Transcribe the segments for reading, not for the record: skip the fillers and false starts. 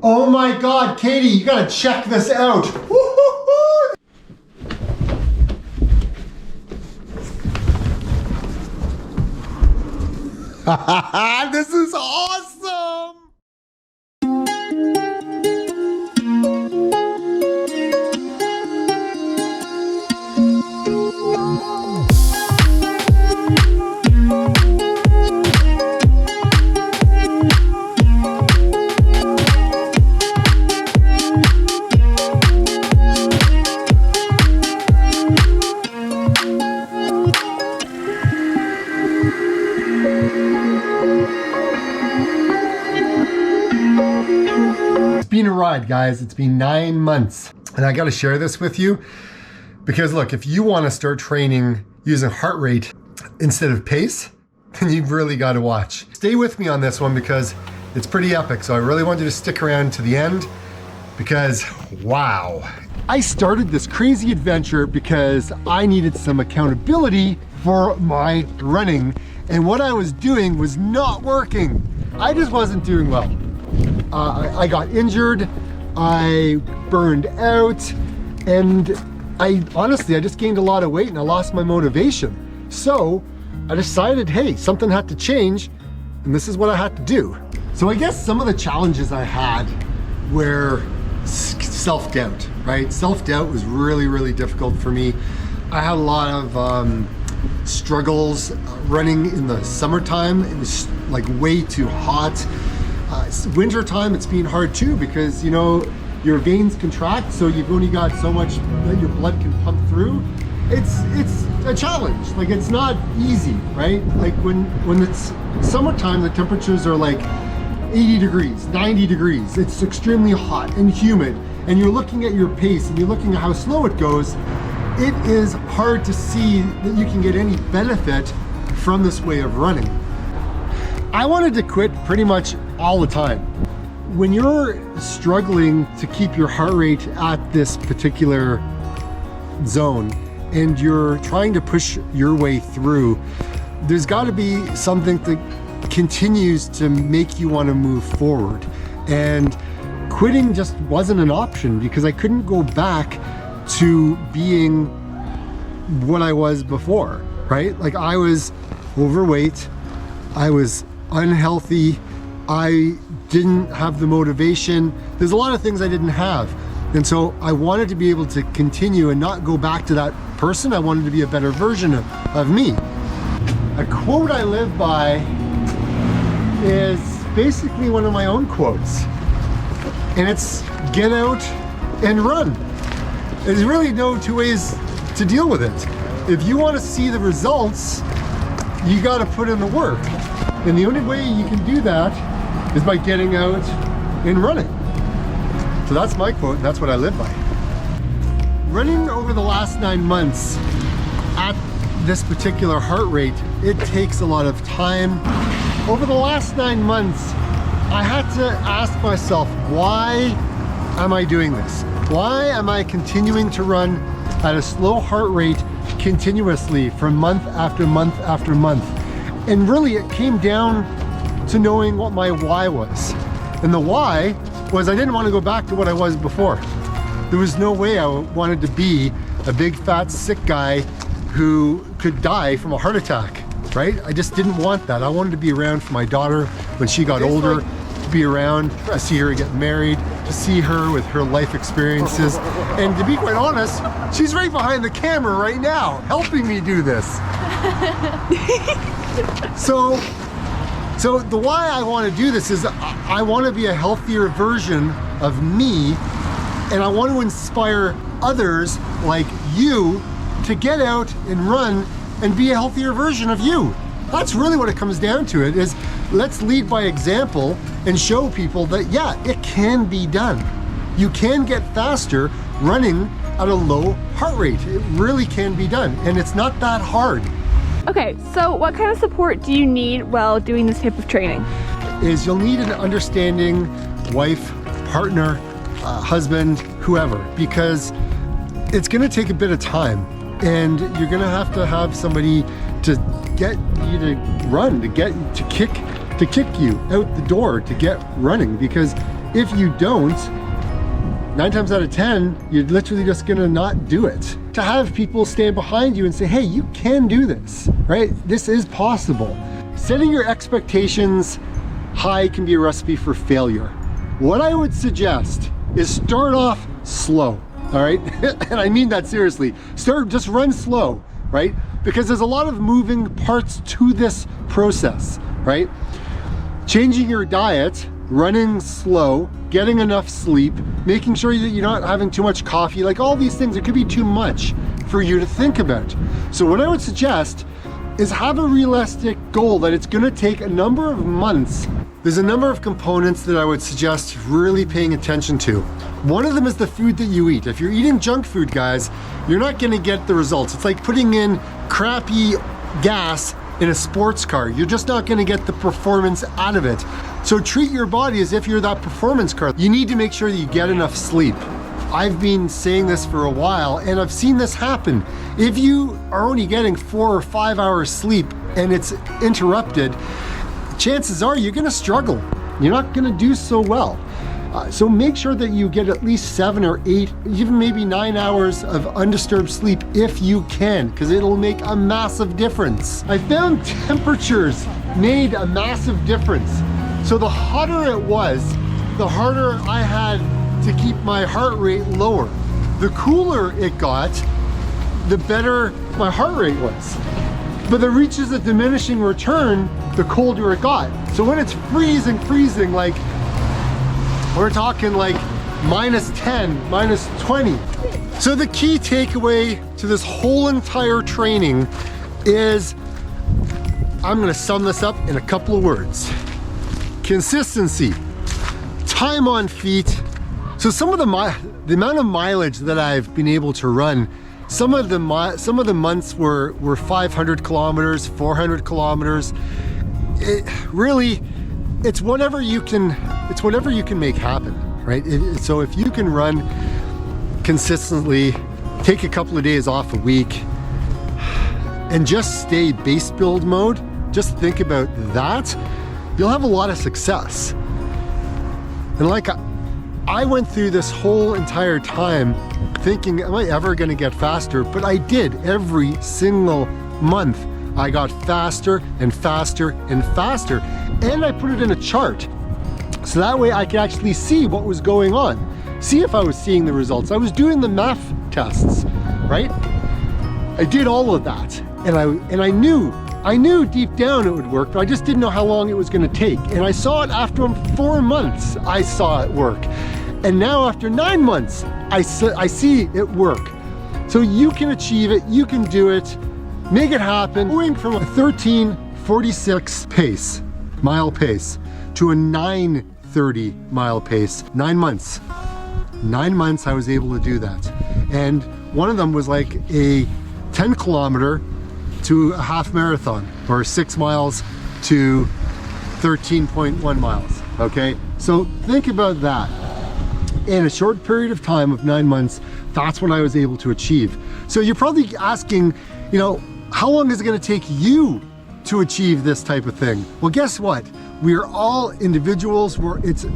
Oh my God, Katie, you gotta check this out. This is awesome. It's been a ride, guys. It's been 9 months. And I gotta share this with you because look, if you wanna start training using heart rate instead of pace, then you've really gotta watch. Stay with me on this one because it's pretty epic. So I really want you to stick around to the end because wow. I started this crazy adventure because I needed some accountability for my running. And what I was doing was not working. I just wasn't doing well. I got injured, I burned out, and I just gained a lot of weight and I lost my motivation. So I decided, hey, something had to change and this is what I had to do. So I guess some of the challenges I had were self-doubt, right? Self-doubt was really, really difficult for me. I had a lot of struggles running in the summertime. It was like way too hot. Wintertime, it's been hard too because, you know, your veins contract, so you've only got so much that your blood can pump through. It's a challenge. Like, it's not easy, right? Like when it's summertime, the temperatures are like 80 degrees, 90 degrees. It's extremely hot and humid, and you're looking at your pace and you're looking at how slow it goes. It is hard to see that you can get any benefit from this way of running. I wanted to quit pretty much all the time. When you're struggling to keep your heart rate at this particular zone and you're trying to push your way through, there's got to be something that continues to make you want to move forward. And quitting just wasn't an option because I couldn't go back to being what I was before, right? Like, I was overweight, I was unhealthy, I didn't have the motivation. There's a lot of things I didn't have. And so I wanted to be able to continue and not go back to that person. I wanted to be a better version of me. A quote I live by is basically one of my own quotes. And it's, get out and run. There's really no two ways to deal with it. If you want to see the results, you got to put in the work. And the only way you can do that is by getting out and running. So that's my quote, and that's what I live by. Running over the last 9 months at this particular heart rate, it takes a lot of time. Over the last 9 months, I had to ask myself, why am I doing this? Why am I continuing to run at a slow heart rate continuously for month after month after month? And really, it came down to knowing what my why was. And the why was I didn't want to go back to what I was before. There was no way I wanted to be a big, fat, sick guy who could die from a heart attack, right? I just didn't want that. I wanted to be around for my daughter when she got older, to be around, to see her get married, to see her with her life experiences. And to be quite honest, she's right behind the camera right now, helping me do this. So the why I want to do this is I want to be a healthier version of me, and I want to inspire others like you to get out and run and be a healthier version of you. That's really what it comes down to. It is, let's lead by example and show people that, yeah, it can be done. You can get faster running at a low heart rate. It really can be done, and it's not that hard. Okay, so what kind of support do you need while doing this type of training? Is you'll need an understanding wife, partner, husband, whoever, because it's gonna take a bit of time, and you're gonna have somebody to get you to run, to kick you out the door, to get running, because If you don't, 9 times out of 10, you're literally just gonna not do it. To have people stand behind you and say, hey, you can do this, right? This is possible. Setting your expectations high can be a recipe for failure. What I would suggest is start off slow, all right? And I mean that seriously. Just run slow, right? Because there's a lot of moving parts to this process, right? Changing your diet, running slow, getting enough sleep, making sure that you're not having too much coffee, like all these things, it could be too much for you to think about. So what I would suggest is have a realistic goal that it's gonna take a number of months. There's a number of components that I would suggest really paying attention to. One of them is the food that you eat. If you're eating junk food, guys, you're not gonna get the results. It's like putting in crappy gas in a sports car. You're just not gonna get the performance out of it. So treat your body as if you're that performance car. You need to make sure that you get enough sleep. I've been saying this for a while and I've seen this happen. If you are only getting 4 or 5 hours sleep and it's interrupted, chances are you're gonna struggle. You're not gonna do so well. So make sure that you get at least 7 or 8, even maybe 9 hours of undisturbed sleep if you can, because it'll make a massive difference. I found temperatures made a massive difference. So the hotter it was, the harder I had to keep my heart rate lower. The cooler it got, the better my heart rate was. But it reaches a diminishing return the colder it got. So when it's freezing, like, we're talking like -10, -20. So the key takeaway to this whole entire training is, I'm gonna sum this up in a couple of words. Consistency, time on feet. So some of the amount of mileage that I've been able to run, some of the months were 500 kilometers, 400 kilometers. It's whatever you can make happen, right? So if you can run consistently, take a couple of days off a week, and just stay base build mode, just think about that, you'll have a lot of success. And like I went through this whole entire time thinking, am I ever gonna get faster? But I did. Every single month, I got faster and faster and faster. And I put it in a chart. So that way I could actually see what was going on. See if I was seeing the results. I was doing the math tests, right? I did all of that. And I knew deep down it would work, but I just didn't know how long it was gonna take. And I saw it after 4 months, I saw it work. And now after 9 months, I see it work. So you can achieve it, you can do it, make it happen. Going from a 13:46 mile pace to a 9:30 mile pace, 9 months. 9 months I was able to do that. And one of them was like a 10 kilometer to a half marathon, or 6 miles to 13.1 miles, okay? So think about that. In a short period of time of 9 months, that's what I was able to achieve. So you're probably asking, you know, how long is it gonna take you to achieve this type of thing? Well, guess what? We are all individuals. It's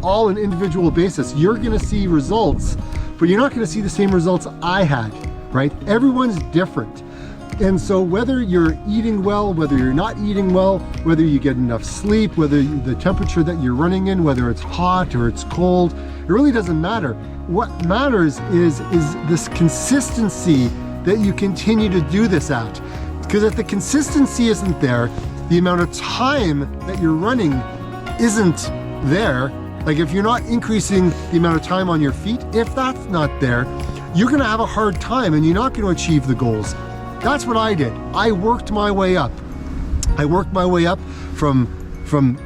all an individual basis. You're gonna see results, but you're not gonna see the same results I had, right? Everyone's different. And so whether you're eating well, whether you're not eating well, whether you get enough sleep, whether the temperature that you're running in, whether it's hot or it's cold, it really doesn't matter. What matters is this consistency that you continue to do this at. Because if the consistency isn't there, the amount of time that you're running isn't there. Like if you're not increasing the amount of time on your feet, if that's not there, you're gonna have a hard time and you're not gonna achieve the goals. That's what I did. I worked my way up. I worked my way up from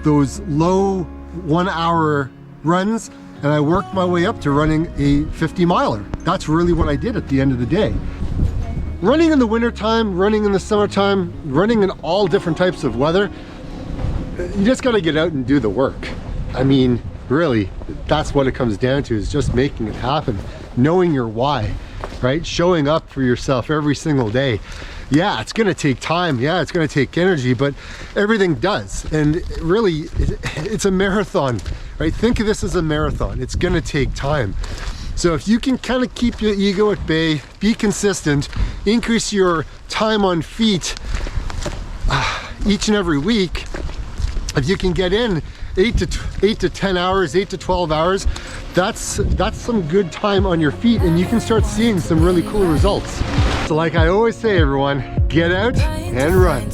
those low 1 hour runs, and I worked my way up to running a 50 miler. That's really what I did at the end of the day. Running in the wintertime, running in the summertime, running in all different types of weather, you just gotta get out and do the work. I mean, really, that's what it comes down to, is just making it happen, knowing your why, right? Showing up for yourself every single day. Yeah, it's gonna take time, yeah, it's gonna take energy, but everything does. And really, it's a marathon, right? Think of this as a marathon. It's gonna take time. So if you can kind of keep your ego at bay, be consistent, increase your time on feet each and every week, if you can get in 8 to 10 hours, 8 to 12 hours, that's some good time on your feet, and you can start seeing some really cool results. So like I always say, everyone, get out and run.